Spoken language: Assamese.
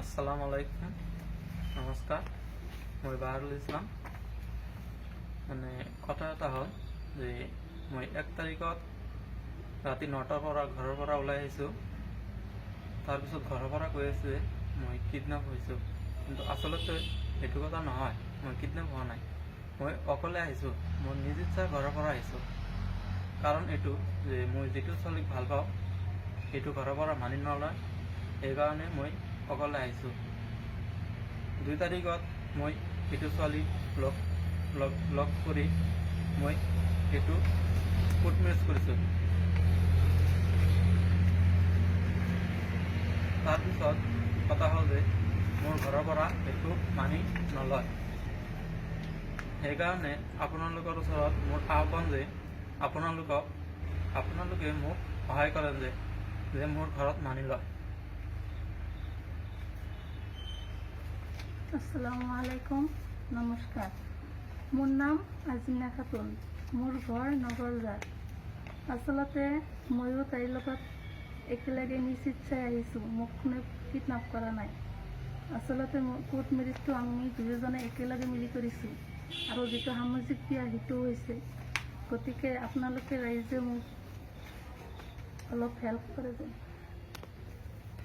আসসালামু আলাইকুম, নমস্কাৰ। মই বাহাৰুল ইছলাম। মানে কথা এটা হ'ল যে মই 1 তাৰিখত ৰাতি 9টাৰ পৰা ঘৰৰ পৰা ওলাই আহিছোঁ। তাৰপিছত ঘৰৰ পৰা কৈ আছে মই কিডনেপ হৈছোঁ, কিন্তু আচলতে সেইটো কথা নহয়। মই কিডনেপ হোৱা নাই, মই অকলে আহিছোঁ। মই নিজ ইচ্ছাৰে ঘৰৰ পৰা আহিছোঁ। কাৰণ এইটো যে মই যিটো ছোৱালীক ভাল পাওঁ সেইটো ঘৰৰ পৰা মানি নলয়, সেইকাৰণে মই অকলে আহিছোঁ। 2 তাৰিখত মই এইটো ছোৱালীক লগ কৰি মই এইটো কোৰ্ট মেৰেজ কৰিছোঁ। তাৰপিছত কথা হ'ল যে মোৰ ঘৰৰ পৰা এইটো মানি নলয়। সেইকাৰণে আপোনালোকৰ ওচৰত মোৰ আহ্বান যে আপোনালোকে মোক সহায় কৰে যে মোৰ ঘৰত মানি লয়। আসসালামু আলাইকুম, নমস্কাৰ। মোৰ নাম আজিনা খাতুন, মোৰ ঘৰ নগৰজাত। আচলতে ময়ো তাইৰ লগত একেলগে নিজ ইচ্ছাই আহিছোঁ। মোক কোনে কিডনেপ কৰা নাই। আচলতে কোৰ্ট মেৰেজটো আমি দুয়োজনে একেলগে মিলি কৰিছোঁ, আৰু যিটো সামাজিক বিয়া সেইটো হৈছে। গতিকে আপোনালোকে ৰাইজে মোক অলপ হেল্প কৰে যেন।